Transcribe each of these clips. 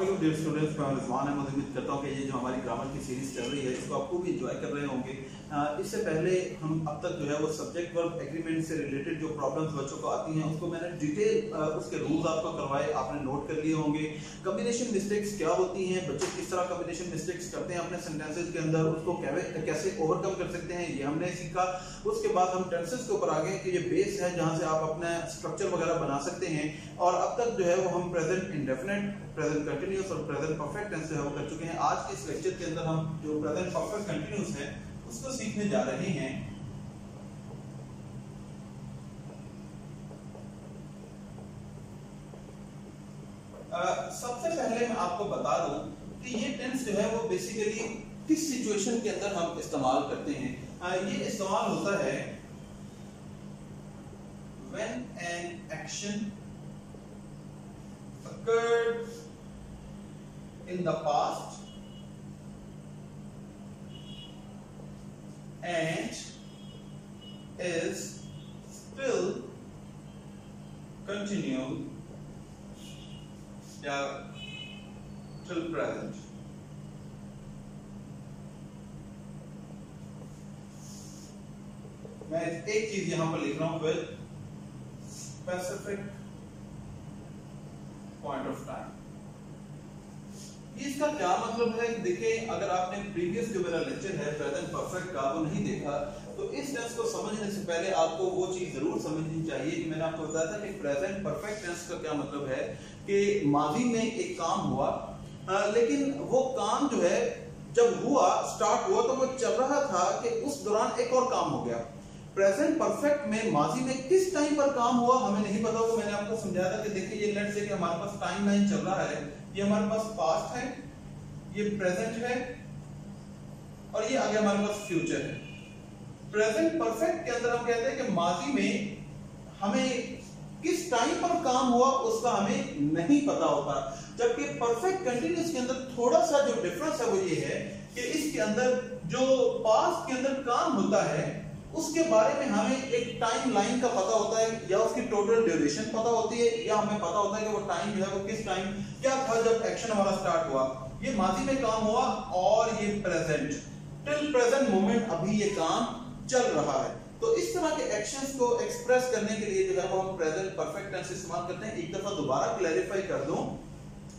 अस्सलाम dear students, मैं रिजवान अहमद। उम्मीद करता हूँ कि ये जो हमारी ग्रामर की सीरीज चल रही है इसको आप खूब इंजॉय कर रहे होंगे। इससे पहले हम अब तक जो है वो सब्जेक्ट वर्ब एग्रीमेंट से रिलेटेड जो प्रॉब्लम्स बच्चों को आती हैं उसको मैंने डिटेल उसके रूल्स आपको करवाए, आपने नोट कर लिए होंगे। कम्बिनेशन मिस्टेक्स क्या होती हैं, बच्चे किस तरह कम्बिनेशन मिस्टेक्स करते हैं अपने सेंटेंसेस के अंदर, उसको कैसे ओवरकम कर सकते हैं, ये हमने सीखा। उसके बाद हम टेंसेस के ऊपर आ गए कि ये बेस है जहाँ से आप अपना स्ट्रक्चर वगैरह बना सकते हैं। और अब तक जो है वो हम प्रेजेंट इंडेफिनिट, प्रेजेंट कंटिन्यूअस और प्रेजेंट परफेक्ट टेंस जो है वो कर चुके हैं। आज के इस लेक्चर के अंदर हम जो प्रेजेंट परफेक्ट कंटिन्यूअस है उसको सीखने जा रहे हैं। सबसे पहले मैं आपको बता दूं कि ये टेंस जो है वो बेसिकली किस सिचुएशन के अंदर हम इस्तेमाल करते हैं। ये इस्तेमाल होता है when an action occurred in the past and is still continued till present. मैं एक चीज यहां पर लिख रहा हूं, with specific point of time. इसका क्या मतलब है? देखिए, अगर आपने प्रीवियस जो मेरा लेक्चर है प्रेजेंट परफेक्ट का वो नहीं देखा तो इस टेंस को समझने से पहले आपको वो चीज जरूर समझनी चाहिए कि मैंने आपको बताया था कि प्रेजेंट परफेक्ट टेंस का क्या मतलब है कि माजी में एक काम हुआ, लेकिन वो काम जो है जब हुआ, स्टार्ट हुआ तो वो चल रहा था कि उस दौरान एक और काम हो गया। प्रेजेंट परफेक्ट में माजी में किस टाइम पर काम हुआ हमें नहीं पता। वो मैंने आपको समझाया था कि देखिए, ये लेट्स से कि हमारे पास टाइम लाइन चल रहा है, ये हमारे पास पास्ट है, ये प्रेजेंट है और ये आगे हमारे पास फ्यूचर है। प्रेजेंट परफेक्ट के अंदर हम कहते हैं कि माजी में हमें किस टाइम पर काम हुआ उसका हमें नहीं पता होता, जबकि परफेक्ट कंटिन्यूअस के अंदर थोड़ा सा जो डिफरेंस है वो ये है कि इसके अंदर जो पास्ट के अंदर काम होता है उसके बारे में हमें एक टाइम लाइन का पता होता है, या उसकी टोटल ड्यूरेशन पता होती है, या हमें पता होता है कि वो टाइम जो है वो किस टाइम क्या था जब एक्शन हमारा स्टार्ट हुआ। ये माजी में काम हुआ और ये प्रेजेंट, टिल प्रेजेंट मोमेंट अभी ये काम चल रहा है। तो इस तरह के एक्शंस को एक्सप्रेस करने के लिए जो है वो हम प्रेजेंट परफेक्ट टेंस इस्तेमाल करते हैं। एक दफा दोबारा क्लैरिफाई कर दूं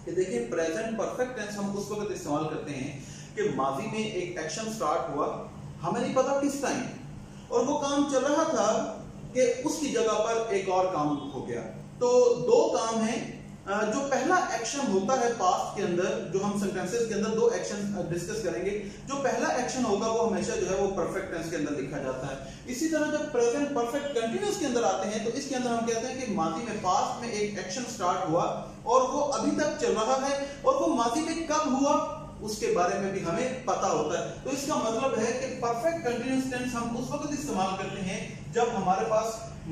कि देखिए, प्रेजेंट परफेक्ट टेंस हम उस वक्त इस्तेमाल करते हैं कि माजी में एक एक्शन स्टार्ट हुआ, हमें नहीं पता किस टाइम, और वो काम चल रहा था कि उसकी जगह पर एक और काम हो गया। तो दो काम हैं। जो पहला एक्शन होता है पास्ट के अंदर, जो हम सेंटेंसेस के अंदर दो एक्शन डिस्कस करेंगे, जो पहला एक्शन होगा वो हमेशा जो है वो परफेक्ट टेंस के अंदर लिखा जाता है। इसी तरह जब प्रेजेंट परफेक्ट कंटिन्यूअस के अंदर आते हैं तो इसके अंदर हम कहते हैं कि माजी में, पास्ट में एक एक्शन स्टार्ट हुआ और वो अभी तक चल रहा है, और वो माजी में कब हुआ उसके बारे में भी हमें पता होता है। तो इसका मतलब है कि परफेक्ट कंटिन्यूअस टेंस हम उस वक्त इस्तेमाल करते हैं जब हमारे पास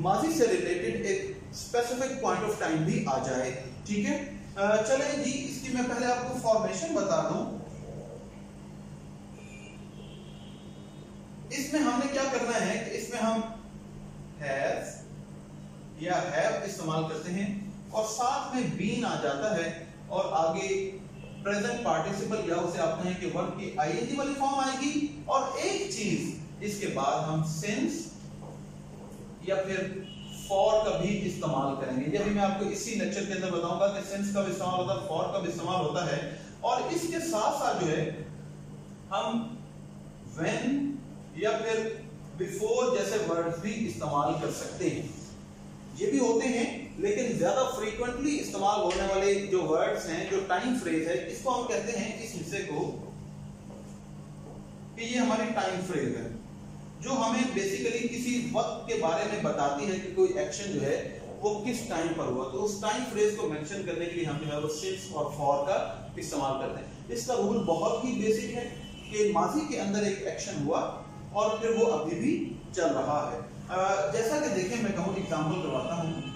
माजी से रिलेटेड एक स्पेसिफिक पॉइंट ऑफ टाइम भी आ जाए। ठीक है, चलें जी, इसकी मैं पहले आपको फॉर्मेशन बता दूं। इसमें हमने क्या करना है कि इसमें हम हैव या हैव इस्तेमाल करते हैं और साथ में बीन आ जाता है और आगे प्रेजेंट पार्टिसिपल या उसे आप कहें कि वर्ब की आईएनजी वाली फॉर्म आएगी, और एक चीज इसके बाद हम सिंस या फिर फॉर का भी इस्तेमाल करेंगे। ये भी मैं आपको इसी लेक्चर के अंदर बताऊंगा कि सिंस कब इस्तेमाल होता है, फॉर कब इस्तेमाल होता है। और इसके साथ साथ जो है हम व्हेन या फिर बिफोर जैसे वर्ड्स भी इस्तेमाल कर सकते हैं। ये भी होते हैं, लेकिन ज्यादा फ्रीक्वेंटली इस्तेमाल होने वाले जो वर्ड्स हैं, जो टाइम फ्रेज है, इसको हम कहते हैं इस हिस्से को कि ये हमारी टाइम फ्रेज है, जो हमें बेसिकली किसी वक्त के बारे में बताती है कि कोई एक्शन जो है वो किस टाइम पर हुआ। तो उस टाइम फ्रेज को मेंशन करने के लिए हम जो है वो सिंस और फॉर का इस्तेमाल करते हैं। इसका रूल बहुत ही बेसिक है कि माजी के अंदर एक एक्शन हुआ और फिर वो अभी भी चल रहा है। जैसा कि देखिए, मैं कहूँ एग्जाम्पल करवाता हूँ।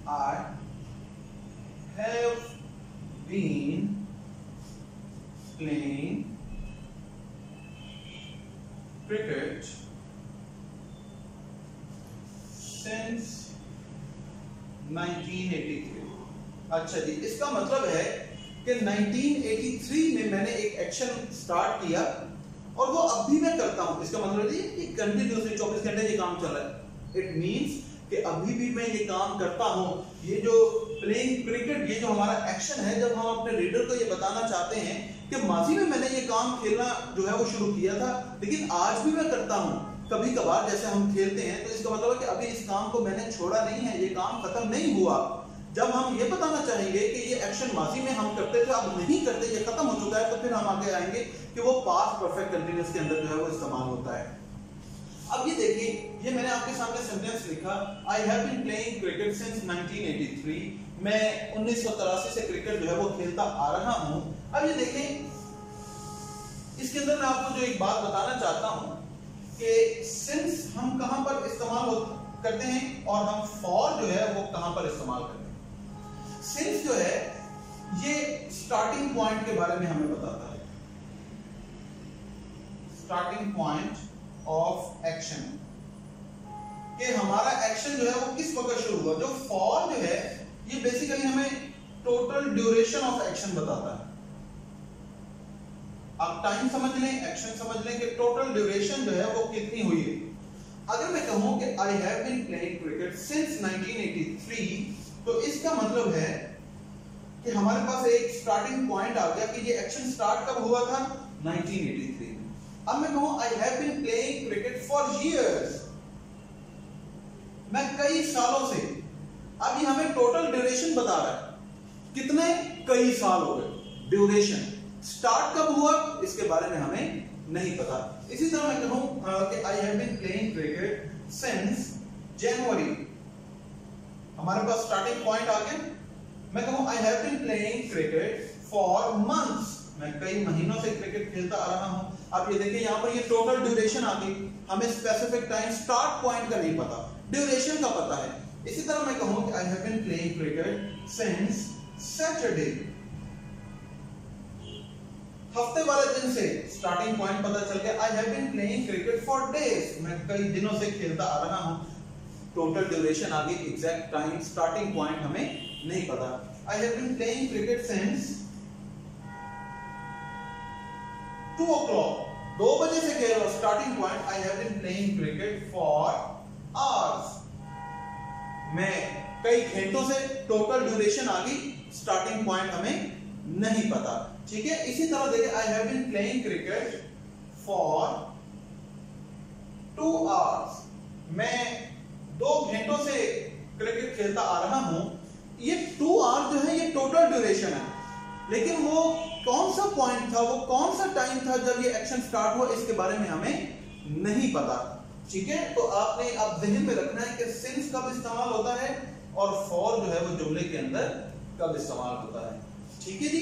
I have been playing cricket since 1983। अच्छा जी, इसका मतलब है कि 1983 में मैंने एक एक्शन स्टार्ट किया और वो अब भी मैं करता हूं, इसका मतलब है कि कंटिन्यूअसली 24 घंटे ये काम चल रहा है। इट मींस कि अभी भी मैं ये काम करता हूं। ये जो प्लेइंग क्रिकेट, ये जो हमारा एक्शन है, जब हम अपने रीडर को ये बताना चाहते हैं कि माजी में मैंने ये काम खेलना जो है वो शुरू किया था, लेकिन आज भी मैं करता हूं, कभी कभार जैसे हम खेलते हैं, तो इसका मतलब है कि अभी इस काम को मैंने छोड़ा नहीं है, ये काम खत्म नहीं हुआ। जब हम ये बताना चाहेंगे कि ये एक्शन माजी में हम करते थे, अब नहीं करते, ये खत्म हो चुका है, तो फिर हम आगे आएंगे कि वो पास्ट परफेक्ट कंटीन्यूअस के अंदर जो है वो इस्तेमाल होता है। अब ये देखिए, ये मैंने आपके सामने सेंटेंस लिखा, I have been playing cricket since 1983। मैं 1983 से क्रिकेट जो है वो खेलता आ रहा हूं। अब ये देखें, इसके अंदर मैं आपको जो एक बात बताना चाहता हूं कि सिंस हम कहां पर इस्तेमाल करते हैं और हम फॉर जो है वो कहां पर इस्तेमाल करते हैं। सिंस जो है ये स्टार्टिंग पॉइंट के बारे में हमें बताता है, स्टार्टिंग पॉइंट ऑफ एक्शन, कि हमारा एक्शन जो है वो किस वक्त शुरू हुआ। जो फॉर जो है ये बेसिकली हमें टोटल ड्यूरेशन ऑफ एक्शन बताता है। आप टाइम समझ लें, एक्शन समझ लें कि टोटल ड्यूरेशन जो है वो कितनी हुई है। अगर मैं कहूं कि I have been playing cricket since 1983, तो इसका मतलब है कि हमारे पास एक स्टार्टिंग पॉइंट आ गया कि ये एक्शन स्टार्ट कब हुआ था, 1983। अब मैं कहूं I have been playing cricket for years, मैं कई सालों से, अब ये हमें टोटल ड्यूरेशन बता रहा है, कितने, कई साल हो गए। ड्यूरेशन स्टार्ट कब हुआ इसके बारे में हमें नहीं पता। इसी तरह मैं कहूं कि I have been playing cricket since January, हमारे पास स्टार्टिंग पॉइंट आ गया। मैं कहूं I have been playing cricket for months, मैं कई महीनों से क्रिकेट खेलता आ रहा हूं। अब ये देखिए, यहां पर ये टोटल ड्यूरेशन आ गई, हमें स्पेसिफिक टाइम स्टार्ट पॉइंट का नहीं पता, ड्यूरेशन का पता है। इसी तरह मैं कहूं कि I have been playing cricket since Saturday, हफ्ते वाले दिन से स्टार्टिंग पॉइंट पता चल गया। I have been playing cricket for days, मैं कई दिनों से खेलता आ रहा हूं, टोटल ड्यूरेशन आ गई, एग्जैक्ट टाइम स्टार्टिंग पॉइंट हमें नहीं पता। I have been playing cricket since 2 o'clock, 2 बजे से खेल रहा हूं, starting point. I have been playing cricket for hours, मैं कई घंटों से, टोटल ड्यूरेशन आ गई, स्टार्टिंग पॉइंट हमें नहीं पता। ठीक है, इसी तरह देखिए, I have been playing cricket for 2 hours, मैं 2 घंटों से क्रिकेट खेलता आ रहा हूं। ये 2 hours जो है ये टोटल ड्यूरेशन है, लेकिन वो कौन सा पॉइंट था, वो कौन सा टाइम था जब ये एक्शन स्टार्ट हुआ, इसके बारे में हमें नहीं पता। ठीक है, तो आपने अब ज़हन में रखना है कि सिंस कब इस्तेमाल होता है और फॉर जो है वो जुमले के अंदर कब इस्तेमाल होता है। ठीक है जी,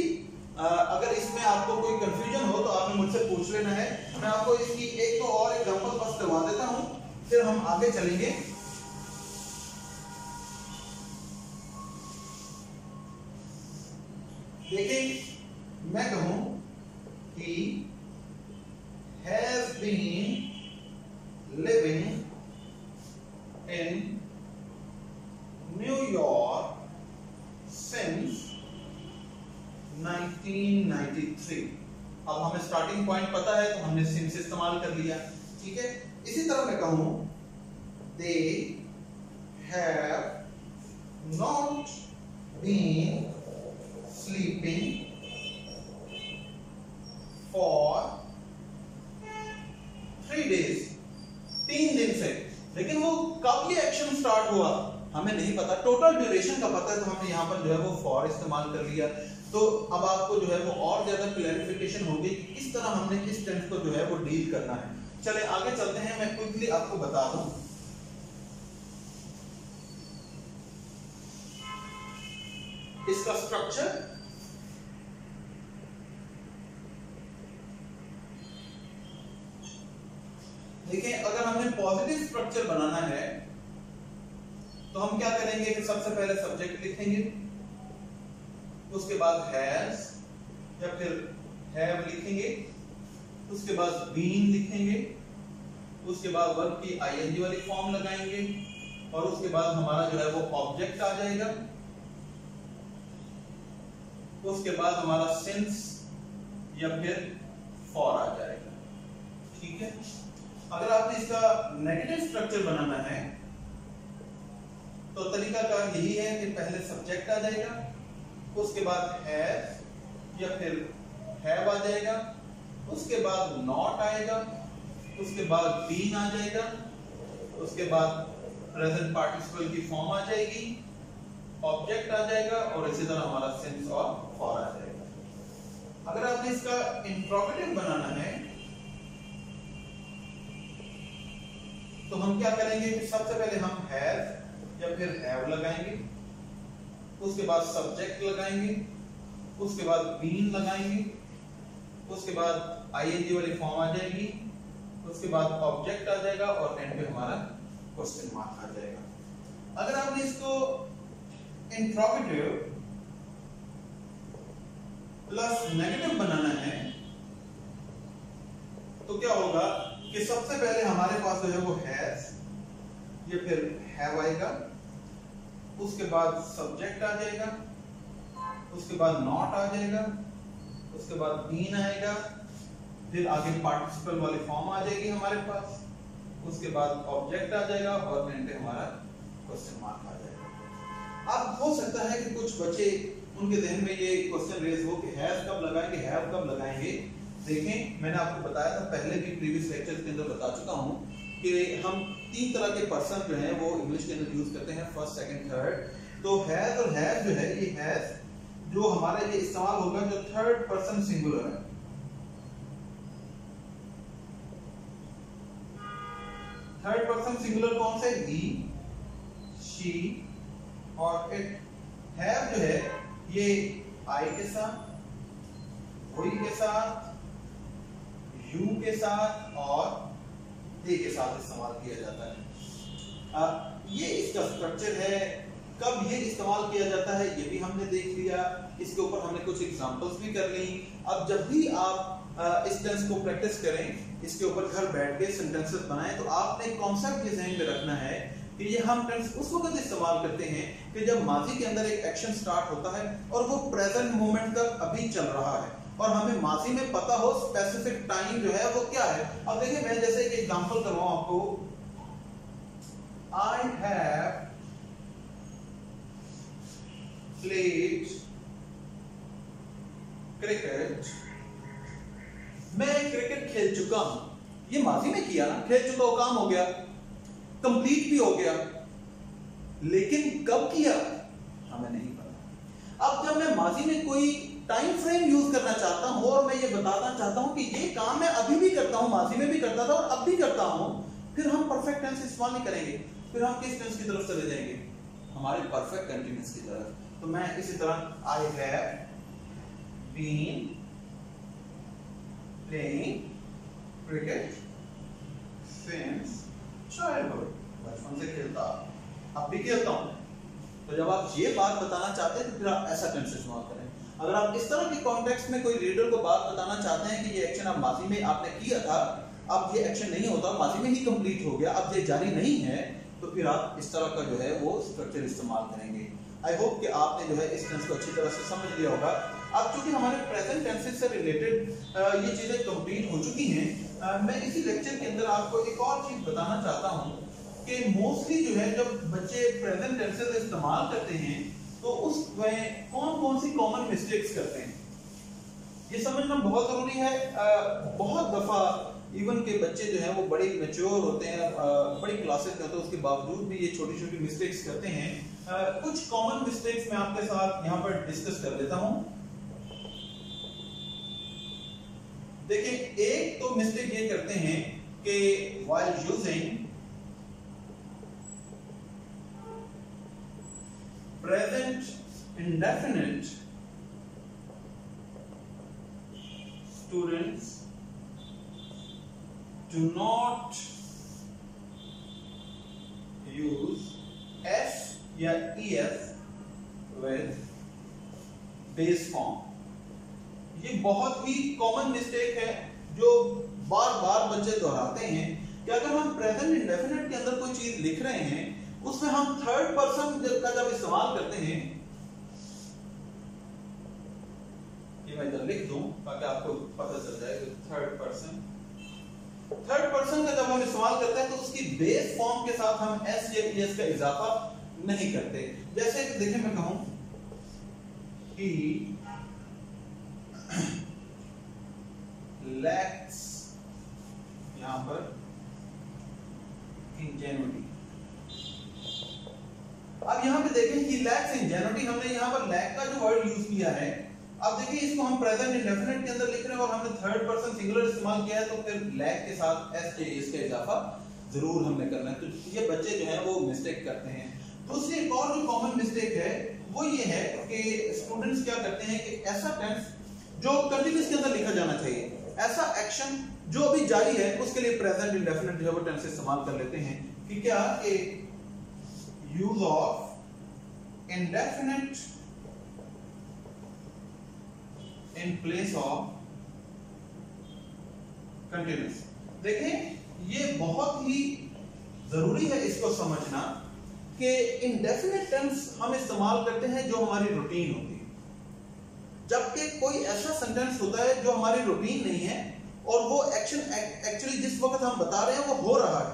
अगर इसमें आपको कोई कंफ्यूजन हो तो आपने मुझसे पूछ लेना है। मैं आपको इसकी एक तो और एग्जांपल बस करवा देता हूं, फिर हम आगे चलेंगे। देखिए, मैं कहूं कि has been living in New York since 1993। अब हमें स्टार्टिंग पॉइंट पता है तो हमने सिंस इस्तेमाल कर लिया। ठीक है, इसी तरह मैं कहूं they have not been sleeping for 3 days, 3 दिन से, लेकिन वो कब ये एक्शन स्टार्ट हुआ हमें नहीं पता, टोटल ड्यूरेशन का पता है, तो हमने यहाँ पर जो है वो फॉर इस्तेमाल कर लिया। तो अब आपको जो है वो और ज्यादा क्लैरिफिकेशन होगी कि किस तरह हमने इस टेंस को जो है वो डील करना है। चले आगे चलते हैं, मैं क्विकली आपको बता दूं। इसका स्ट्रक्चर देखिए, अगर हमने पॉजिटिव स्ट्रक्चर बनाना है तो हम क्या करेंगे कि सबसे पहले सब्जेक्ट लिखेंगे, उसके बाद हैज या फिर हैव लिखेंगे, उसके बाद बीन लिखेंगे, उसके बाद वर्ब की आईएनजी वाली फॉर्म लगाएंगे और उसके बाद हमारा जो है वो ऑब्जेक्ट आ जाएगा। उसके बाद हमारा सिंस या फिर फॉर आ जाएगा। ठीक है, अगर आपने इसका नेगेटिव स्ट्रक्चर बनाना है तो तरीका का यही है कि पहले सब्जेक्ट आ जाएगा, उसके बाद हैव या फिर हैव आ जाएगा, उसके बाद नॉट आएगा, उसके बाद बीन आ जाएगा, उसके बाद प्रेजेंट पार्टिसिपल की फॉर्म आ जाएगी, ऑब्जेक्ट आ जाएगा और इसी तरह हमारा सिंस और फॉर आ जाएगा। अगर आपने इसका इंट्रोगेटिव बनाना है तो हम क्या करेंगे कि सबसे पहले हम हैव या फिर हैव लगाएंगे, उसके बाद सब्जेक्ट लगाएंगे, उसके बाद बीन लगाएंगे, उसके बाद आईएनजी वाली फॉर्म आ जाएगी, उसके बाद ऑब्जेक्ट आ जाएगा और एंड पे हमारा क्वेश्चन मार्क आ जाएगा। अगर आपने इसको इंट्रोगेटिव प्लस नेगेटिव बनाना है तो क्या होगा कि सबसे पहले हमारे पास जो है वो हैज या फिर हैव आएगा, उसके बाद सब्जेक्ट आ जाएगा, उसके बाद नॉट आ जाएगा, उसके बाद बीन आएगा, फिर आगे पार्टिसिपल वाली फॉर्म आ जाएगी हमारे पास, उसके बाद ऑब्जेक्ट आ जाएगा और एंड पे हमारा क्वेश्चन मार्क आ जाएगा। अब हो सकता है कि कुछ बच्चे उनके जहन में ये क्वेश्चन रेज हो कि हैव कब लगाएंगे, हैव कब लगाएंगे। देखें, मैंने आपको बताया था पहले भी प्रीवियस लेक्चर के अंदर बता चुका हूं कि हम 3 तरह के पर्सन जो हैं वो इंग्लिश के अंदर यूज करते हैं, फर्स्ट, सेकंड, थर्ड। तो हैज और हैव जो है ये हैज जो हमारा ये इस्तेमाल होगा जो थर्ड पर्सन सिंगुलर है। थर्ड पर्सन सिंगुलर कौन से? ही, शी और इट। हैव जो है ये आई के साथ, वी के साथ, यू के साथ और दे के साथ इस्तेमाल किया जाता है। ये इसका स्ट्रक्चर है। कब ये इस्तेमाल किया जाता है ये भी हमने देख लिया, इसके ऊपर हमने कुछ एग्जांपल्स भी कर ली। अब जब भी आप इस टेंस को प्रैक्टिस करें, इसके ऊपर घर बैठ के सेंटेंसेस बनाएं, तो आपने कॉन्सेप्ट ये ज़हन में रखना है कि ये हम टेंस उस वक्त इस्तेमाल करते हैं कि जब माजी के अंदर एक एक्शन स्टार्ट होता है और वो प्रेजेंट मोमेंट तक अभी चल रहा है और हमें माजी में पता हो स्पेसिफिक टाइम जो है वो क्या है। अब देखिए, मैं जैसे एक एग्जांपल करवाऊं आपको, आई हैव प्लेड क्रिकेट। मैं क्रिकेट खेल चुका हूं। ये माजी में किया ना, खेल चुका हो, काम हो गया, कंप्लीट भी हो गया, लेकिन कब किया हमें नहीं पता। अब जब मैं माजी में कोई टाइम फ्रेम यूज करना चाहता हूं और मैं ये बताना चाहता हूं कि ये काम मैं अभी भी करता हूं, माजी में भी करता था और अब भी करता हूं, फिर हम परफेक्ट टेंस इस्तेमाल नहीं करेंगे। फिर हम किस टेंस की तरफ चले जाएंगे? हमारे परफेक्ट कंटीन्यूअस की तरफ। तो मैं इसी तरह I have been playing cricket since childhood. बचपन से खेलता, अब भी खेलता हूं। तो जब आप ये बात बताना चाहते हैं तो फिर आप ऐसा टेंस इस्तेमाल करें। अगर आप इस तरह के कॉन्टेक्स्ट में कोई रीडर को बात बताना चाहते हैं कि ये एक्शन आप माजी में आपने किया था, अब ये एक्शन नहीं होता, माजी में ही कंप्लीट हो गया, अब ये जारी नहीं है, तो फिर आप इस तरह का जो है वो स्ट्रक्चर इस्तेमाल करेंगे। आई होप कि आपने जो है इस टेंस को अच्छी तरह से समझ लिया होगा। अब चूंकि हमारे प्रेजेंट टेंसेस से रिलेटेड ये चीजें कंप्लीट हो चुकी हैं, मैं इसी लेक्चर के अंदर आपको एक और चीज बताना चाहता हूँ कि मोस्टली जो है जब बच्चे प्रेजेंट टेंसेस इस्तेमाल करते हैं तो उसमें कौन कौन सी कॉमन मिस्टेक्स करते हैं, ये समझना बहुत जरूरी है। बहुत दफा इवन के बच्चे जो हैं वो बड़े मैच्योर होते हैं, बड़ी क्लासेस करते हैं, उसके बावजूद भी ये छोटी छोटी मिस्टेक्स करते हैं। कुछ कॉमन मिस्टेक्स मैं आपके साथ यहाँ पर डिस्कस कर लेता हूँ। देखिए, एक तो मिस्टेक ये करते हैं कि while using present indefinite, students do not use s या es with base form। ये बहुत ही कॉमन मिस्टेक है जो बार बार बच्चे दोहराते हैं कि अगर हम प्रेजेंट इंडेफिनिट के अंदर कोई चीज लिख रहे हैं उसमें हम थर्ड पर्सन का जब इस्तेमाल करते हैं ये मैं इधर लिख दूं ताकि आपको पता चल जाए कि थर्ड पर्सन का जब हम इस्तेमाल करते हैं तो उसकी बेस फॉर्म के साथ हम एस या ईएस का इजाफा नहीं करते। जैसे देखिए मैं कहूं he lacks यहां पर ingenuity। अब यहां पे देखें he lacks ingenuity, हमने यहां पर lack का जो वर्ड यूज किया है, अब देखिए इसको हम प्रेजेंट इंडेफिनिट के अंदर लिख रहे हैं और हमने थर्ड पर्सन सिंगुलर इस्तेमाल किया है, तो फिर लैक के साथ एस के एस का इजाफा जरूर हमने करना है। तो ये बच्चे जो है वो मिस्टेक करते हैं। दूसरी एक और जो कॉमन मिस्टेक है वो ये है कि स्टूडेंट्स क्या करते हैं कि ऐसा टेंस जो कंटीन्यूअस के अंदर लिखा जाना चाहिए, ऐसा एक्शन जो अभी जारी है, उसके लिए प्रेजेंट इंडेफिनिट जो है वो टेंस इस्तेमाल कर लेते हैं कि क्या कि use of indefinite in place of continuous। देखें ये बहुत ही जरूरी है इसको समझना कि इंडेफिनिट टेंस हम इस्तेमाल करते हैं जो हमारी रूटीन होती है, जबकि कोई ऐसा सेंटेंस होता है जो हमारी रूटीन नहीं है और वो एक्शन एक्चुअली जिस वक्त हम बता रहे हैं वो हो रहा है,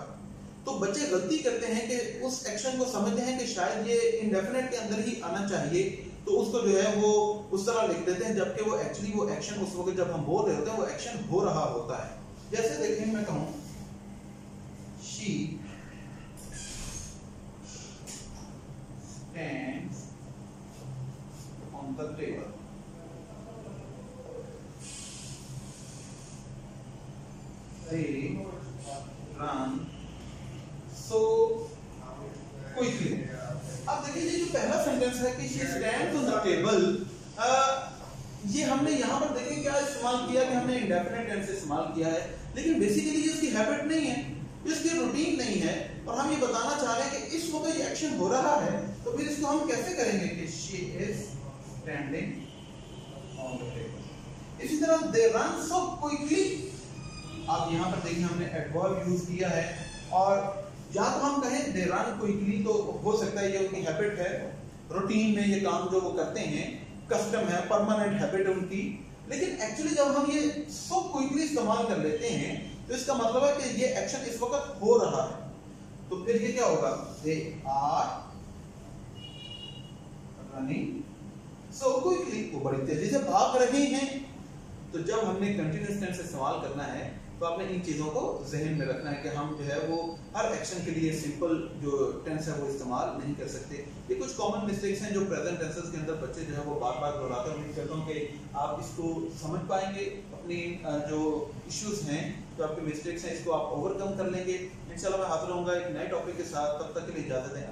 तो बच्चे गलती करते हैं कि उस एक्शन को समझते हैं कि शायद ये इंडेफिनिट के अंदर ही आना चाहिए, तो उसको जो है वो उस तरह लिख देते हैं, जबकि वो एक्चुअली वो एक्शन उस वक्त जब हम बोल रहे होते हैं वो एक्शन हो रहा होता है। जैसे देखें मैं कहूं she stands on the table, they run so quickly। अब देखिए ये जो पहला सेंटेंस है कि she stands on the table, ये हमने यहाँ पर देखिए क्या इस्तेमाल किया कि हमने इंडेफिनिट टेंस इस्तेमाल किया है, लेकिन बेसिकली ये उसकी हैबिट नहीं है, इसकी रूटीन नहीं है, और हम ये बताना चाह रहे हैं कि इस वक्त ये एक्शन हो रहा है, तो फिर इसको हम कैसे करेंगे कि she is standing on the table। इसी तरह they run so quickly, अब यहाँ पर देखिए हमने एडवर्ब यूज किया है, और या तो हम कहें दे रन क्विकली, तो हो सकता है ये उनकी हैबिट है, रूटीन में ये काम जो वो करते हैं, कस्टम है, परमानेंट हैबिट है उनकी, लेकिन एक्चुअली जब हम ये सो क्विकली इस्तेमाल कर लेते हैं तो इसका मतलब है कि ये एक्शन इस वक्त हो रहा है, तो फिर ये क्या होगा, they are running so quickly, वो बड़ी तेजी से भाग रहे हैं। तो जब हमने कंटिन्यूअस टेंस इस्तेमाल करना है तो आपने इन चीजों को जहन में रखना है कि हम जो है वो हर एक्शन के लिए सिंपल जो टेंस है वो इस्तेमाल नहीं कर सकते। ये कुछ कॉमन मिस्टेक्स हैं जो प्रेजेंट टेंसेस के अंदर बच्चे जो है वो बार बार दोहराते हैं। उम्मीद करता हूँ कि आप इसको समझ पाएंगे, अपनी जो इश्यूज हैं, जो आपके मिस्टेक्स हैं, इसको आप ओवरकम कर लेंगे। इंशाल्लाह मैं हाजिर रहूंगा एक नए टॉपिक के साथ, तब तक के लिए इजाजत दें।